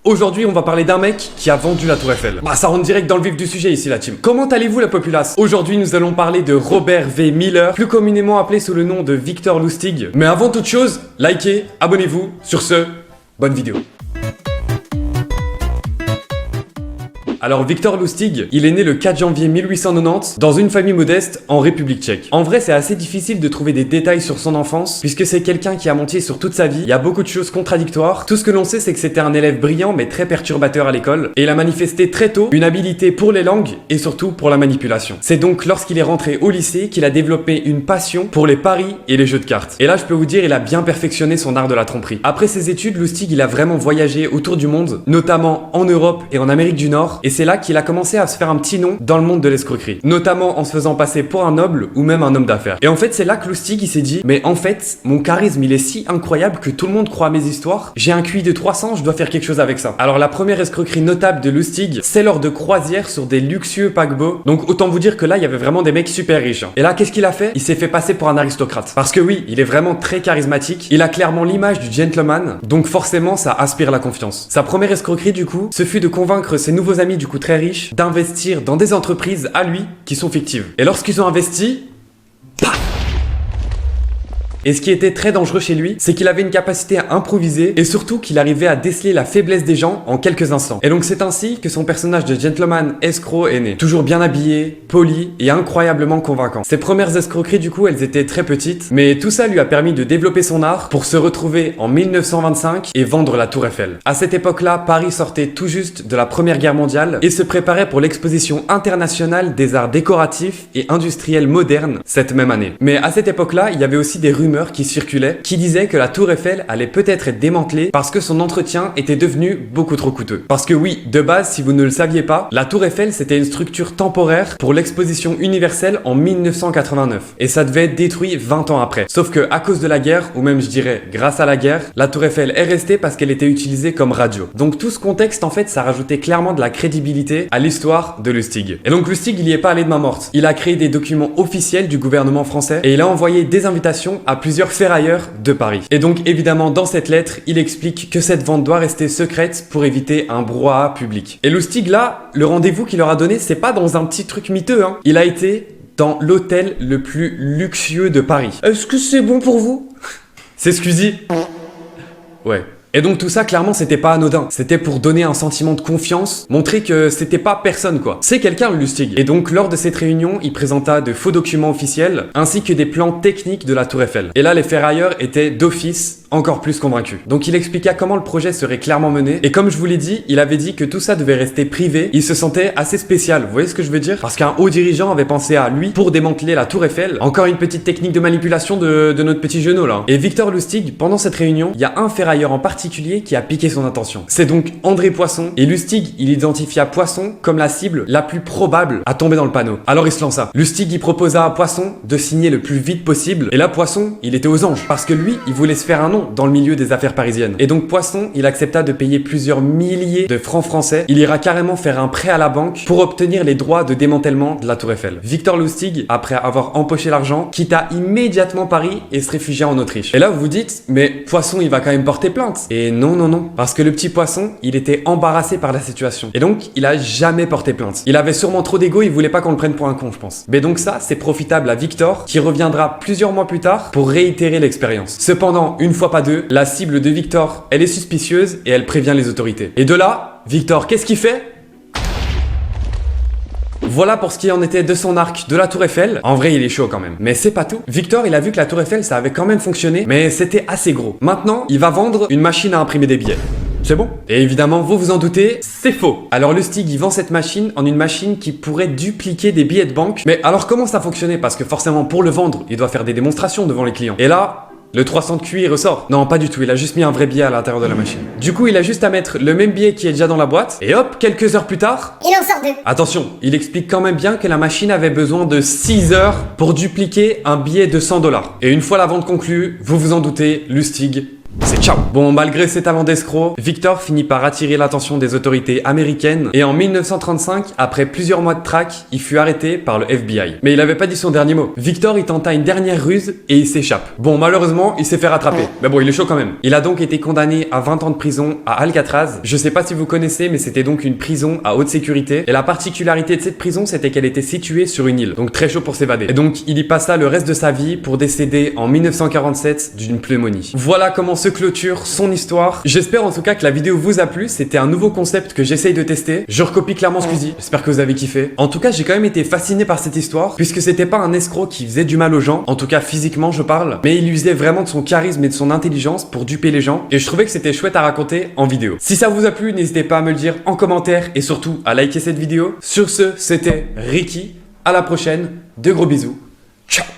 Aujourd'hui, on va parler d'un mec qui a vendu la Tour Eiffel. Bah, ça rentre direct dans le vif du sujet ici, la team. Comment allez-vous, la populace? Aujourd'hui, nous allons parler de Robert V. Miller, plus communément appelé sous le nom de Victor Lustig. Mais avant toute chose, likez, abonnez-vous. Sur ce, bonne vidéo. Alors Victor Lustig, il est né le 4 janvier 1890 dans une famille modeste en République tchèque. En vrai, c'est assez difficile de trouver des détails sur son enfance puisque c'est quelqu'un qui a menti sur toute sa vie. Il y a beaucoup de choses contradictoires. Tout ce que l'on sait, c'est que c'était un élève brillant mais très perturbateur à l'école et il a manifesté très tôt une habilité pour les langues et surtout pour la manipulation. C'est donc lorsqu'il est rentré au lycée qu'il a développé une passion pour les paris et les jeux de cartes. Et là, je peux vous dire, il a bien perfectionné son art de la tromperie. Après ses études, Lustig, il a vraiment voyagé autour du monde, notamment en Europe et en Amérique du Nord. Et c'est là qu'il a commencé à se faire un petit nom dans le monde de l'escroquerie, notamment en se faisant passer pour un noble ou même un homme d'affaires. Et en fait, c'est là que Lustig il s'est dit, mais en fait, mon charisme il est si incroyable que tout le monde croit à mes histoires. J'ai un QI de 300, je dois faire quelque chose avec ça. Alors la première escroquerie notable de Lustig, c'est lors de croisières sur des luxueux paquebots. Donc autant vous dire que là, il y avait vraiment des mecs super riches. Et là, qu'est-ce qu'il a fait? Il s'est fait passer pour un aristocrate. Parce que oui, il est vraiment très charismatique. Il a clairement l'image du gentleman. Donc forcément, ça aspire la confiance. Sa première escroquerie du coup, ce fut de convaincre ses nouveaux amis du coup très riches d'investir dans des entreprises à lui qui sont fictives. Et lorsqu'ils ont investi, paf! Et ce qui était très dangereux chez lui, c'est qu'il avait une capacité à improviser et surtout qu'il arrivait à déceler la faiblesse des gens en quelques instants. Et donc c'est ainsi que son personnage de gentleman escroc est né. Toujours bien habillé, poli et incroyablement convaincant. Ses premières escroqueries du coup, elles étaient très petites, mais tout ça lui a permis de développer son art pour se retrouver en 1925 et vendre la Tour Eiffel. À cette époque-là, Paris sortait tout juste de la Première Guerre mondiale et se préparait pour l'exposition internationale des arts décoratifs et industriels modernes cette même année. Mais à cette époque-là, il y avait aussi des rumeurs qui circulaient, qui disaient que la Tour Eiffel allait peut-être être démantelée parce que son entretien était devenu beaucoup trop coûteux. Parce que oui, de base, si vous ne le saviez pas, la Tour Eiffel c'était une structure temporaire pour l'exposition universelle en 1989 et ça devait être détruit 20 ans après. Sauf que à cause de la guerre, ou même je dirais grâce à la guerre, la Tour Eiffel est restée parce qu'elle était utilisée comme radio. Donc tout ce contexte en fait, ça rajoutait clairement de la crédibilité à l'histoire de Lustig. Et donc Lustig, il y est pas allé de main morte. Il a créé des documents officiels du gouvernement français et il a envoyé des invitations à plusieurs ferrailleurs de Paris. Et donc évidemment dans cette lettre, il explique que cette vente doit rester secrète pour éviter un brouhaha public. Et Lustig là, le rendez-vous qu'il leur a donné, c'est pas dans un petit truc miteux, hein. Il a été dans l'hôtel le plus luxueux de Paris. Est-ce que c'est bon pour vous? C'est Squeezie? Ouais. Et donc tout ça, clairement, c'était pas anodin. C'était pour donner un sentiment de confiance, montrer que c'était pas personne, quoi. C'est quelqu'un, le Lustig. Et donc, lors de cette réunion, il présenta de faux documents officiels, ainsi que des plans techniques de la Tour Eiffel. Et là, les ferrailleurs étaient d'office encore plus convaincus. Donc il expliqua comment le projet serait clairement mené. Et comme je vous l'ai dit, il avait dit que tout ça devait rester privé. Il se sentait assez spécial. Vous voyez ce que je veux dire? Parce qu'un haut dirigeant avait pensé à lui pour démanteler la Tour Eiffel. Encore une petite technique de manipulation de notre petit genou là. Et Victor Lustig, pendant cette réunion, il y a un ferrailleur en particulier qui a piqué son attention. C'est donc André Poisson. Et Lustig, il identifia Poisson comme la cible la plus probable à tomber dans le panneau. Alors il se lança. Lustig, il proposa à Poisson de signer le plus vite possible. Et là, Poisson, il était aux anges. Parce que lui, il voulait se faire un nom dans le milieu des affaires parisiennes. Et donc Poisson, il accepta de payer plusieurs milliers de francs français. Il ira carrément faire un prêt à la banque pour obtenir les droits de démantèlement de la Tour Eiffel. Victor Lustig, après avoir empoché l'argent, quitta immédiatement Paris et se réfugia en Autriche. Et là, vous vous dites, mais Poisson, il va quand même porter plainte. Et non, parce que le petit Poisson, il était embarrassé par la situation. Et donc, il a jamais porté plainte. Il avait sûrement trop d'ego, il voulait pas qu'on le prenne pour un con, je pense. Mais donc ça, c'est profitable à Victor, qui reviendra plusieurs mois plus tard pour réitérer l'expérience. Cependant, une fois pas deux, la cible de Victor, elle est suspicieuse et elle prévient les autorités. Et de là, Victor, qu'est-ce qu'il fait? Voilà pour ce qui en était de son arc de la Tour Eiffel. En vrai, il est chaud quand même. Mais c'est pas tout. Victor, il a vu que la Tour Eiffel, ça avait quand même fonctionné, mais c'était assez gros. Maintenant, il va vendre une machine à imprimer des billets. C'est bon? Et évidemment, vous vous en doutez, c'est faux. Alors Lustig, il vend cette machine en une machine qui pourrait dupliquer des billets de banque. Mais alors comment ça fonctionnait? Parce que forcément, pour le vendre, il doit faire des démonstrations devant les clients. Et là, le 300 de QI ressort. Non, pas du tout, il a juste mis un vrai billet à l'intérieur de la machine. Du coup, il a juste à mettre le même billet qui est déjà dans la boîte, et hop, quelques heures plus tard... il en sort deux. Attention, il explique quand même bien que la machine avait besoin de 6 heures pour dupliquer un billet de 100 $. Et une fois la vente conclue, vous vous en doutez, Lustig, c'est ciao. Bon, malgré ses talents d'escroc, Victor finit par attirer l'attention des autorités américaines et en 1935, après plusieurs mois de traque, il fut arrêté par le FBI. Mais il avait pas dit son dernier mot. Victor, il tenta une dernière ruse et il s'échappe. Bon, malheureusement, il s'est fait rattraper. Mais bon, il est chaud quand même. Il a donc été condamné à 20 ans de prison à Alcatraz. Je sais pas si vous connaissez, mais c'était donc une prison à haute sécurité. Et la particularité de cette prison, c'était qu'elle était située sur une île. Donc très chaud pour s'évader. Et donc, il y passa le reste de sa vie pour décéder en 1947 d'une pneumonie. Voilà comment se clôture son histoire. J'espère en tout cas que la vidéo vous a plu. C'était un nouveau concept que j'essaye de tester. Je recopie clairement Squeezie. J'espère que vous avez kiffé. En tout cas, j'ai quand même été fasciné par cette histoire, puisque c'était pas un escroc qui faisait du mal aux gens, en tout cas physiquement je parle, mais il usait vraiment de son charisme et de son intelligence pour duper les gens, et je trouvais que c'était chouette à raconter en vidéo. Si ça vous a plu, n'hésitez pas à me le dire en commentaire, et surtout à liker cette vidéo. Sur ce, c'était Ricky. À la prochaine. De gros bisous. Ciao.